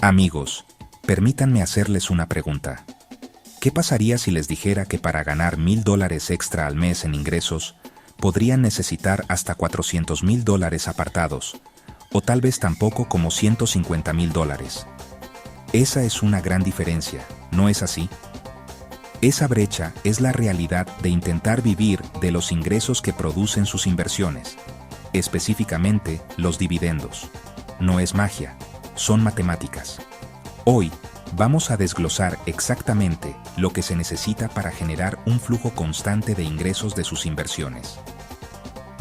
Amigos, permítanme hacerles una pregunta. ¿Qué pasaría si les dijera que para ganar $1,000 extra al mes en ingresos, podrían necesitar hasta $400,000 apartados, o tal vez tampoco como $150,000? Esa es una gran diferencia, ¿no es así? Esa brecha es la realidad de intentar vivir de los ingresos que producen sus inversiones, específicamente los dividendos. No es magia, son matemáticas. Hoy, vamos a desglosar exactamente lo que se necesita para generar un flujo constante de ingresos de sus inversiones.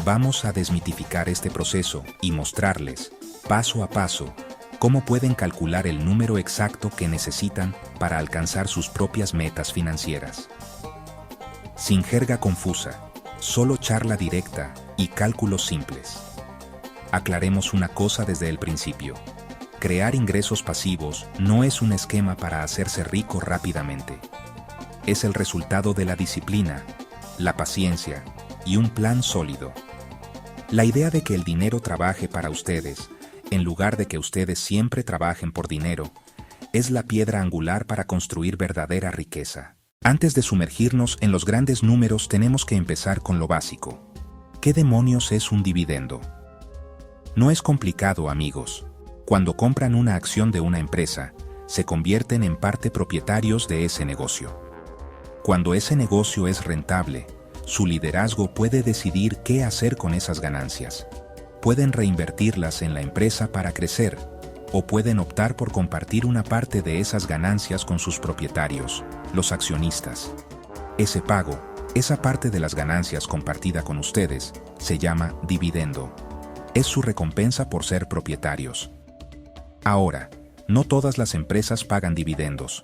Vamos a desmitificar este proceso y mostrarles, paso a paso, cómo pueden calcular el número exacto que necesitan para alcanzar sus propias metas financieras. Sin jerga confusa, solo charla directa y cálculos simples. Aclaremos una cosa desde el principio. Crear ingresos pasivos no es un esquema para hacerse rico rápidamente. Es el resultado de la disciplina, la paciencia y un plan sólido. La idea de que el dinero trabaje para ustedes, en lugar de que ustedes siempre trabajen por dinero, es la piedra angular para construir verdadera riqueza. Antes de sumergirnos en los grandes números, tenemos que empezar con lo básico. ¿Qué demonios es un dividendo? No es complicado, amigos. Cuando compran una acción de una empresa, se convierten en parte propietarios de ese negocio. Cuando ese negocio es rentable, su liderazgo puede decidir qué hacer con esas ganancias. Pueden reinvertirlas en la empresa para crecer, o pueden optar por compartir una parte de esas ganancias con sus propietarios, los accionistas. Ese pago, esa parte de las ganancias compartida con ustedes, se llama dividendo. Es su recompensa por ser propietarios. Ahora, no todas las empresas pagan dividendos.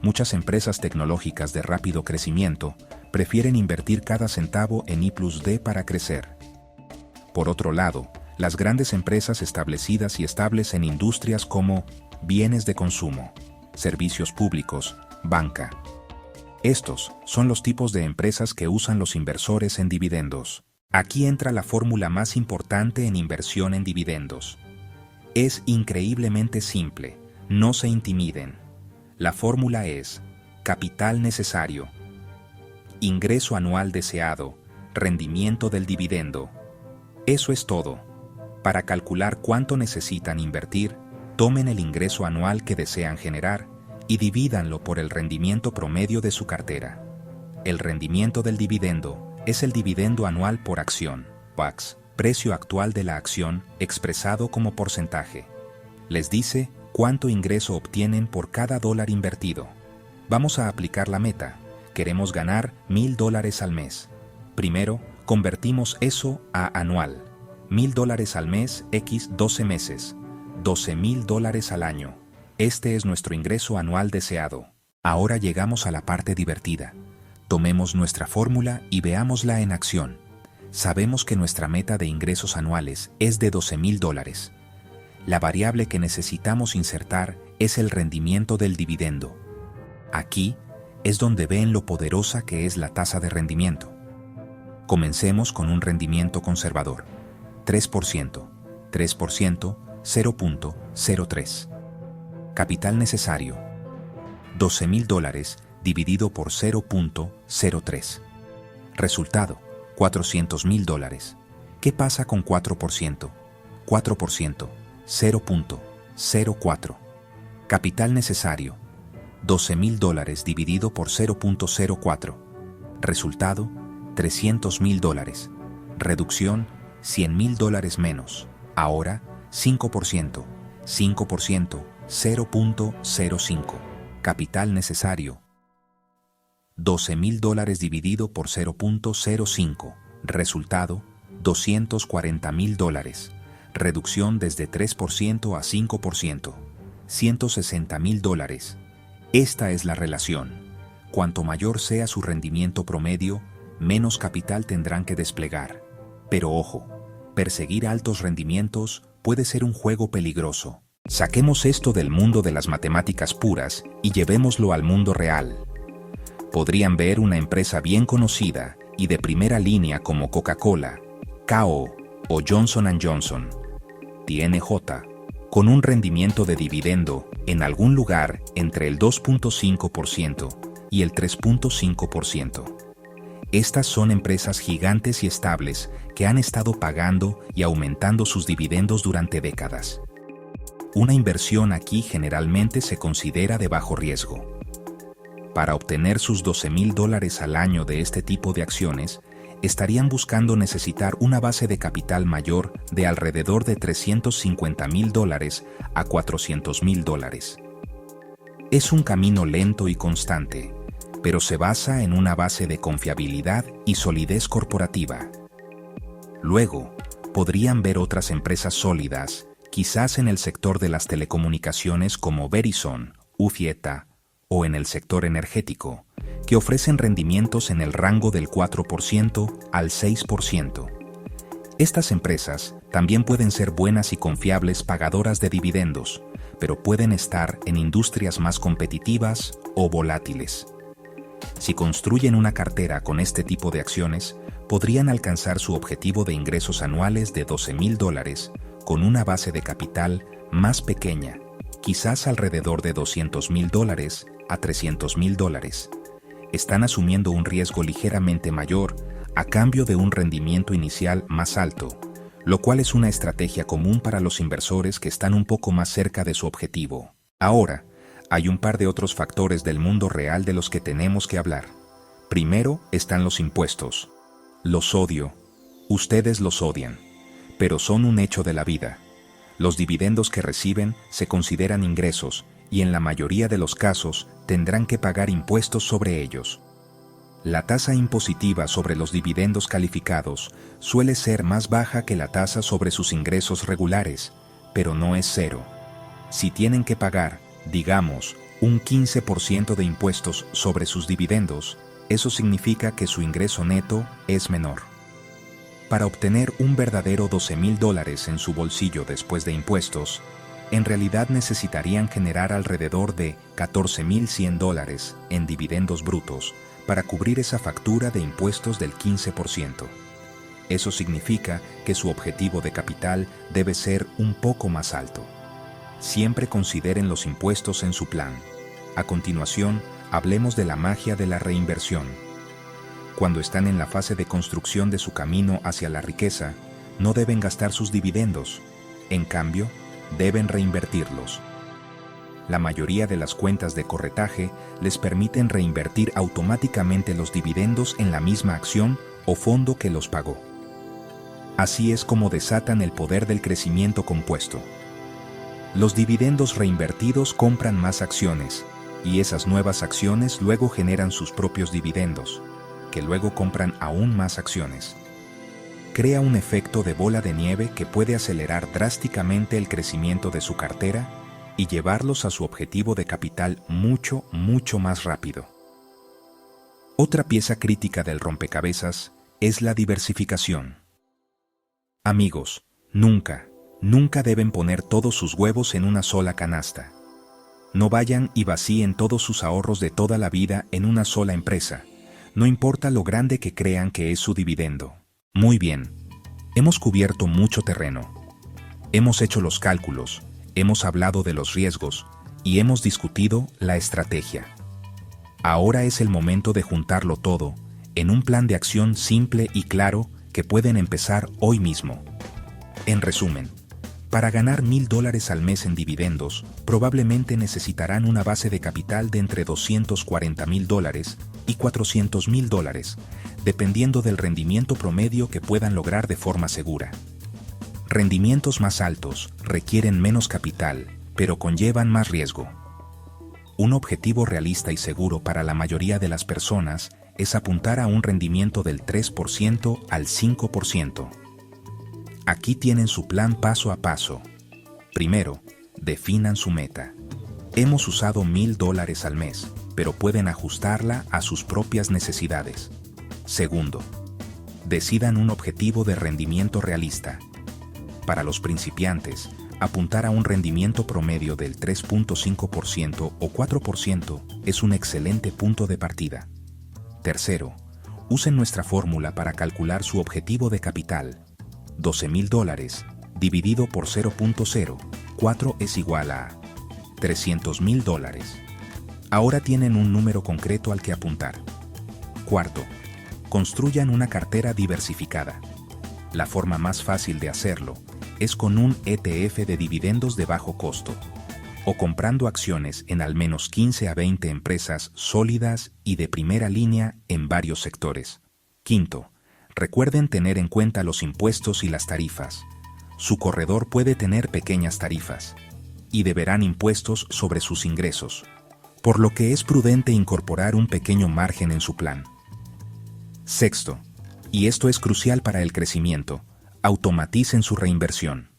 Muchas empresas tecnológicas de rápido crecimiento prefieren invertir cada centavo en I+D para crecer. Por otro lado, las grandes empresas establecidas y estables en industrias como bienes de consumo, servicios públicos, banca. Estos son los tipos de empresas que usan los inversores en dividendos. Aquí entra la fórmula más importante en inversión en dividendos. Es increíblemente simple, no se intimiden. La fórmula es capital necesario, ingreso anual deseado, rendimiento del dividendo. Eso es todo. Para calcular cuánto necesitan invertir, tomen el ingreso anual que desean generar y divídanlo por el rendimiento promedio de su cartera. El rendimiento del dividendo es el dividendo anual por acción, PAX, precio actual de la acción expresado como porcentaje. Les dice cuánto ingreso obtienen por cada $1 invertido. Vamos a aplicar la meta. Queremos ganar $1,000 al mes. Primero, convertimos eso a anual. $1,000 al mes x 12 meses. $12,000 al año. Este es nuestro ingreso anual deseado. Ahora llegamos a la parte divertida. Tomemos nuestra fórmula y veámosla en acción. Sabemos que nuestra meta de ingresos anuales es de $12,000. La variable que necesitamos insertar es el rendimiento del dividendo. Aquí es donde ven lo poderosa que es la tasa de rendimiento. Comencemos con un rendimiento conservador. 3%, 0.03. Capital necesario. $12,000 dividido por 0.03. Resultado, $400,000. ¿Qué pasa con 4%? 4%, 0.04. Capital necesario, $12,000 dividido por 0.04. Resultado, $300,000. Reducción, $100,000 menos. Ahora, 5%, 5%, 0.05. Capital necesario, $12,000 dividido por 0.05. Resultado, $240,000. Reducción desde 3% a 5%. $160,000. Esta es la relación. Cuanto mayor sea su rendimiento promedio, menos capital tendrán que desplegar. Pero ojo, perseguir altos rendimientos puede ser un juego peligroso. Saquemos esto del mundo de las matemáticas puras y llevémoslo al mundo real. Podrían ver una empresa bien conocida y de primera línea como Coca-Cola, Kao o Johnson & Johnson. Tiene J, con un rendimiento de dividendo en algún lugar entre el 2.5% y el 3.5%. Estas son empresas gigantes y estables que han estado pagando y aumentando sus dividendos durante décadas. Una inversión aquí generalmente se considera de bajo riesgo. Para obtener sus $12,000 al año de este tipo de acciones, estarían buscando necesitar una base de capital mayor de alrededor de $350,000 a $400,000. Es un camino lento y constante, pero se basa en una base de confiabilidad y solidez corporativa. Luego, podrían ver otras empresas sólidas, quizás en el sector de las telecomunicaciones como Verizon, Ufieta, o en el sector energético, que ofrecen rendimientos en el rango del 4% al 6%. Estas empresas también pueden ser buenas y confiables pagadoras de dividendos, pero pueden estar en industrias más competitivas o volátiles. Si construyen una cartera con este tipo de acciones, podrían alcanzar su objetivo de ingresos anuales de $12,000 con una base de capital más pequeña, quizás alrededor de $200,000 a $300,000. Están asumiendo un riesgo ligeramente mayor a cambio de un rendimiento inicial más alto, lo cual es una estrategia común para los inversores que están un poco más cerca de su objetivo. Ahora, hay un par de otros factores del mundo real de los que tenemos que hablar. Primero están los impuestos. Los odio. Ustedes los odian, pero son un hecho de la vida. Los dividendos que reciben se consideran ingresos y en la mayoría de los casos tendrán que pagar impuestos sobre ellos. La tasa impositiva sobre los dividendos calificados suele ser más baja que la tasa sobre sus ingresos regulares, pero no es cero. Si tienen que pagar, digamos, un 15% de impuestos sobre sus dividendos, eso significa que su ingreso neto es menor. Para obtener un verdadero $12,000 en su bolsillo después de impuestos, en realidad necesitarían generar alrededor de $14,100 en dividendos brutos para cubrir esa factura de impuestos del 15%. Eso significa que su objetivo de capital debe ser un poco más alto. Siempre consideren los impuestos en su plan. A continuación, hablemos de la magia de la reinversión. Cuando están en la fase de construcción de su camino hacia la riqueza, no deben gastar sus dividendos. En cambio, deben reinvertirlos. La mayoría de las cuentas de corretaje les permiten reinvertir automáticamente los dividendos en la misma acción o fondo que los pagó. Así es como desatan el poder del crecimiento compuesto. Los dividendos reinvertidos compran más acciones, y esas nuevas acciones luego generan sus propios dividendos, que luego compran aún más acciones. Crea un efecto de bola de nieve que puede acelerar drásticamente el crecimiento de su cartera y llevarlos a su objetivo de capital mucho, mucho más rápido. Otra pieza crítica del rompecabezas es la diversificación. Amigos, nunca deben poner todos sus huevos en una sola canasta. No vayan y vacíen todos sus ahorros de toda la vida en una sola empresa, no importa lo grande que crean que es su dividendo. Muy bien, hemos cubierto mucho terreno. Hemos hecho los cálculos, hemos hablado de los riesgos y hemos discutido la estrategia. Ahora es el momento de juntarlo todo en un plan de acción simple y claro que pueden empezar hoy mismo. En resumen, para ganar $1,000 al mes en dividendos, probablemente necesitarán una base de capital de entre $240,000 y $400,000, dependiendo del rendimiento promedio que puedan lograr de forma segura. Rendimientos más altos requieren menos capital, pero conllevan más riesgo. Un objetivo realista y seguro para la mayoría de las personas es apuntar a un rendimiento del 3% al 5%. Aquí tienen su plan paso a paso. Primero, definan su meta. Hemos usado $1,000 al mes, pero pueden ajustarla a sus propias necesidades. Segundo, decidan un objetivo de rendimiento realista. Para los principiantes, apuntar a un rendimiento promedio del 3.5% o 4% es un excelente punto de partida. Tercero, usen nuestra fórmula para calcular su objetivo de capital. $12,000 dividido por 0.0, 4 es igual a $300,000. Ahora tienen un número concreto al que apuntar. Cuarto, construyan una cartera diversificada. La forma más fácil de hacerlo es con un ETF de dividendos de bajo costo, o comprando acciones en al menos 15 a 20 empresas sólidas y de primera línea en varios sectores. Quinto, recuerden tener en cuenta los impuestos y las tarifas. Su corredor puede tener pequeñas tarifas y deberán impuestos sobre sus ingresos, por lo que es prudente incorporar un pequeño margen en su plan. Sexto, y esto es crucial para el crecimiento, automaticen su reinversión.